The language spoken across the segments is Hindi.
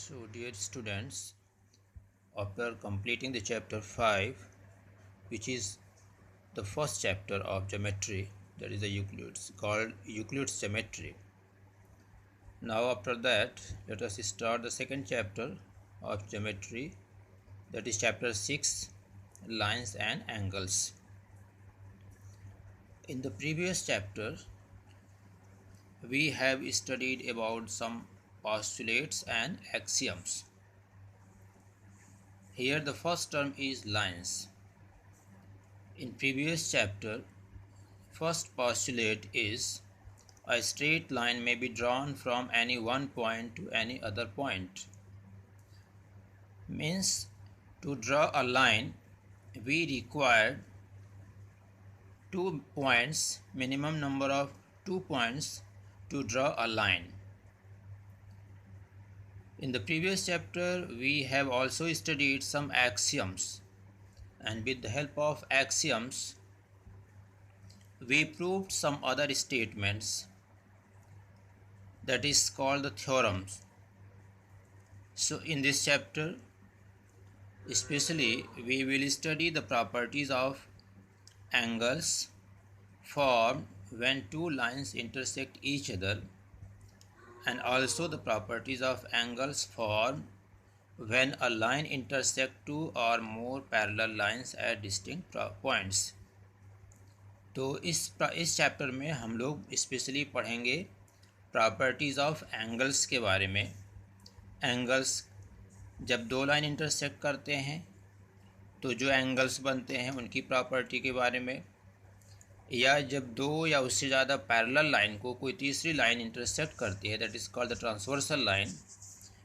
So, dear students, after completing the chapter 5, which is the first chapter of geometry, that is the Euclid's called Euclid's geometry. Now, after that, let us start the second chapter of geometry, that is chapter 6, lines and angles. In the previous chapter, we have studied about some postulates and axioms. Here, the first term is lines. In previous chapter, first postulate is a straight line may be drawn from any one point to any other point. Means to draw a line we require 2 points, minimum number of 2 points to draw a line. In the previous chapter we have also studied some axioms, and with the help of axioms we proved some other statements, that is called the theorems. So in this chapter especially we will study the properties of angles formed when two lines intersect each other, and also the properties of angles formed when a line intersects two or more parallel lines at distinct points. तो इस चैप्टर में हम लोग स्पेशली पढ़ेंगे प्रॉपर्टीज़ ऑफ एंगल्स के बारे में। एंगल्स जब दो लाइन इंटरसेक्ट करते हैं तो जो एंगल्स बनते हैं उनकी प्रॉपर्टी के बारे में, या जब दो या उससे ज़्यादा पैरेलल लाइन को कोई तीसरी लाइन इंटरसेक्ट करती है, that is called the transversal line,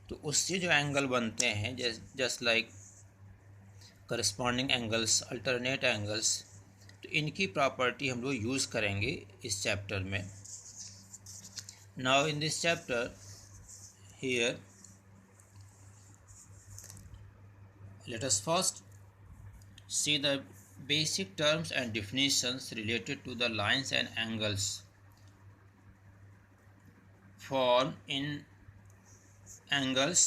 तो उससे जो एंगल बनते हैं just like corresponding angles, alternate angles, तो इनकी प्रॉपर्टी हम लोग यूज़ करेंगे इस चैप्टर में। Now in this chapter here let us first see the basic terms and definitions related to the lines and angles formed in angles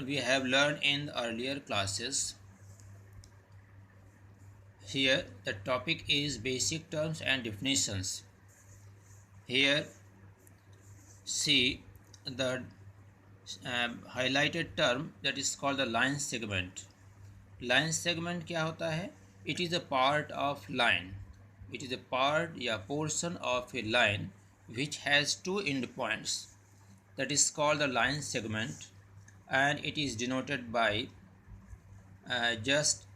we have learned in earlier classes. Here the topic is basic terms and definitions. Here see the highlighted term, that is called the line segment. Line segment क्या होता है? It is a part of line. It is a part या portion of a line which has two endpoints. That is called the line segment, and it is denoted by just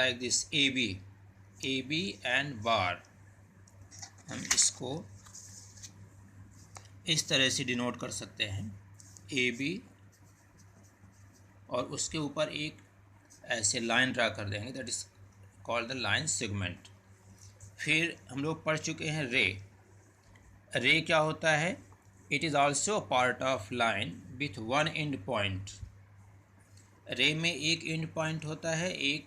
like this AB and bar. हम इसको इस तरह से डिनोट कर सकते हैं, AB और उसके ऊपर एक ऐसे लाइन ड्रा कर देंगे, that is called the line segment. फिर हम लोग पढ़ चुके हैं रे क्या होता है? It is also part of line with one and point. रे में एक एंड पॉइंट होता है, एक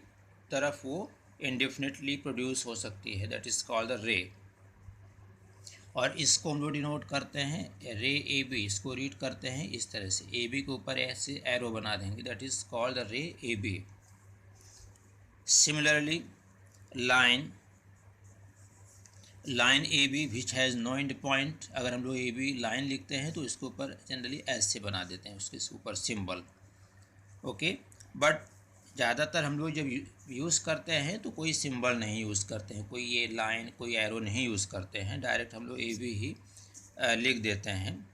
तरफ वो इंडेफिनेटली प्रोड्यूस हो सकती है, दैट इज कॉल्ड द रे। और इसको हम लोग डिनोट करते हैं रे ए बी, इसको रीड करते हैं इस तरह से, ए बी के ऊपर ऐसे एरो बना देंगे, that is called the ray A B. Similarly line A B which has no end point, अगर हम लोग ए बी लाइन लिखते हैं तो इसके ऊपर जनरली ऐसे बना देते हैं, उसके ऊपर सिंबल, ओके। बट ज़्यादातर हम लोग जब यूज़ करते हैं तो कोई सिंबल नहीं यूज़ करते हैं, कोई ये लाइन कोई एरो नहीं यूज़ करते हैं, डायरेक्ट हम लोग ए बी ही लिख देते हैं।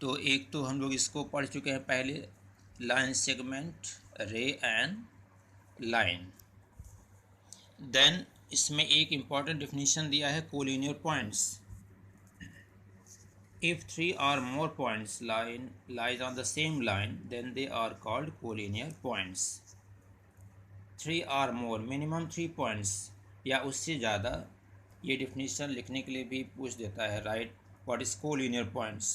तो एक तो हम लोग इसको पढ़ चुके हैं पहले, लाइन सेगमेंट, रे एंड लाइन। देन इसमें एक इम्पॉर्टेंट डेफिनेशन दिया है collinear points. If three or more points lies on the same line, then they are called collinear points. Three or more, minimum 3 points या उससे ज़्यादा, ये डेफिनेशन लिखने के लिए भी पूछ देता है, right what is collinear points.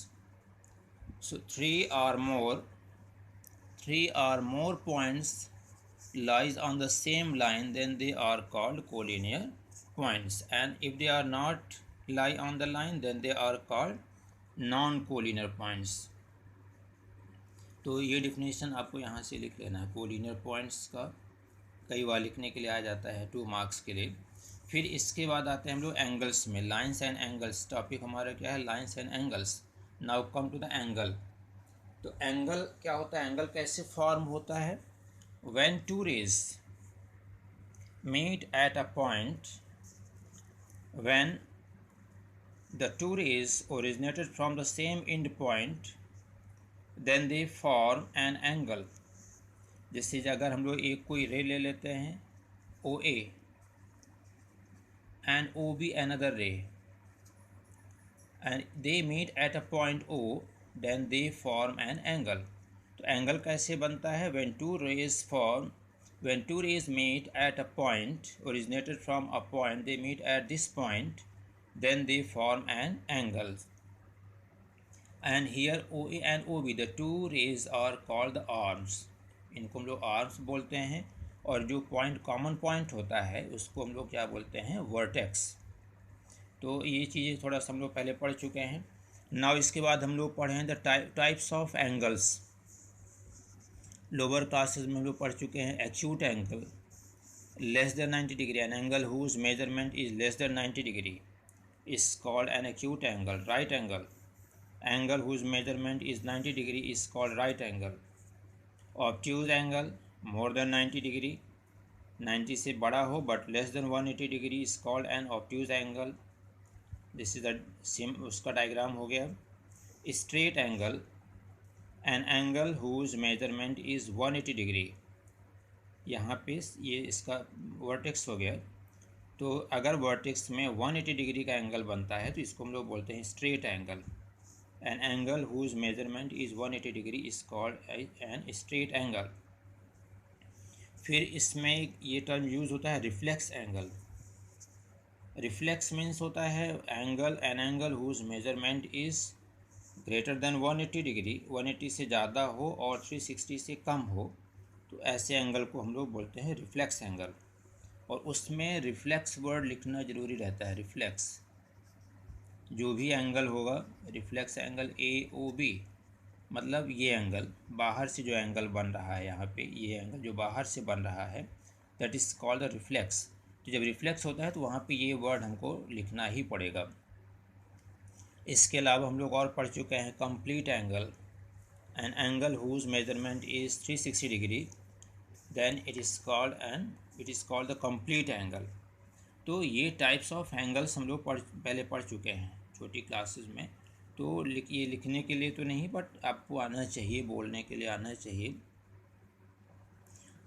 So three or more points lies on the same line, then they are called collinear points, and if they are not lie on the line, then they are called non-collinear points. तो ये डिफिनेशन आपको यहाँ से लिख लेना है। कोलिनियर पॉइंट्स का कई बार लिखने के लिए आ जाता है 2 मार्क्स के लिए। फिर इसके बाद आते हैं हम लोग एंगल्स में, लाइंस एंड एंगल्स। टॉपिक हमारा क्या है? Lines and angles. Now come to the angle. तो एंगल क्या होता है? एंगल कैसे फॉर्म होता है? When two rays meet at a point, when the two rays originated from the same end point, then they form an angle. जैसे अगर हम लोग एक कोई रे ले लेते हैं ओ ए and OB another ray, and they meet at a point O, then they form an angle. तो एंगल कैसे बनता है? when two rays meet at a point originated from a point, they meet at this point, then they form an angle. And here OA and OB, the two rays are called the arms. इनको हम लोग आर्म्स बोलते हैं। और जो पॉइंट कॉमन पॉइंट होता है उसको हम लोग क्या बोलते हैं? वर्टेक्स। तो ये चीज़ें थोड़ा सा हम लोग पहले पढ़ चुके हैं। नाउ इसके बाद हम लोग पढ़े हैं the types of angles. Lower classes में हम लोग पढ़ चुके हैं acute angle, less than 90 degree, an angle whose measurement is less than 90 degree is called an acute angle. Right angle, angle whose measurement is 90 degree is called right angle. Obtuse angle, more than 90 degree, 90 से बड़ा हो but less than 180 degree is called an obtuse angle. This is the उसका डायग्राम हो गया। Straight angle, an angle whose measurement is 180 degree. यहाँ पे ये इसका वर्टेक्स हो गया। तो अगर वर्टेक्स में 180 डिग्री का एंगल बनता है तो इसको हम लोग बोलते हैं straight angle. An angle whose measurement is 180 degree is called an straight angle. फिर इसमें ये टर्म यूज़ होता है रिफ्लेक्स एंगल। रिफ्लेक्स मीन्स होता है an angle whose measurement is greater than 180 degree, 180 से ज़्यादा हो और 360 से कम हो, तो ऐसे एंगल को हम लोग बोलते हैं रिफ्लेक्स एंगल। और उसमें रिफ्लेक्स वर्ड लिखना ज़रूरी रहता है। रिफ्लेक्स जो भी एंगल होगा, रिफ्लेक्स एंगल AOB, मतलब ये एंगल बाहर से जो एंगल बन रहा है, यहाँ पे ये एंगल जो बाहर से बन रहा है, that is called the reflex. तो जब रिफ्लेक्स होता है तो वहाँ पे ये वर्ड हमको लिखना ही पड़ेगा। इसके अलावा हम लोग और पढ़ चुके हैं complete angle, an angle whose measurement is 360 degree, then it is called the complete angle. तो ये टाइप्स ऑफ एंगल्स हम लोग पहले पढ़ चुके हैं छोटी क्लासेस में। तो ये लिखने के लिए तो नहीं, बट आपको आना चाहिए, बोलने के लिए आना चाहिए।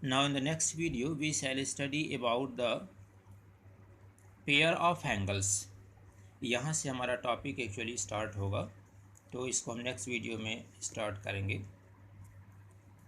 Now in the next video we shall study about the pair of angles. यहाँ से हमारा टॉपिक एक्चुअली स्टार्ट होगा, तो इसको हम नेक्स्ट वीडियो में स्टार्ट करेंगे।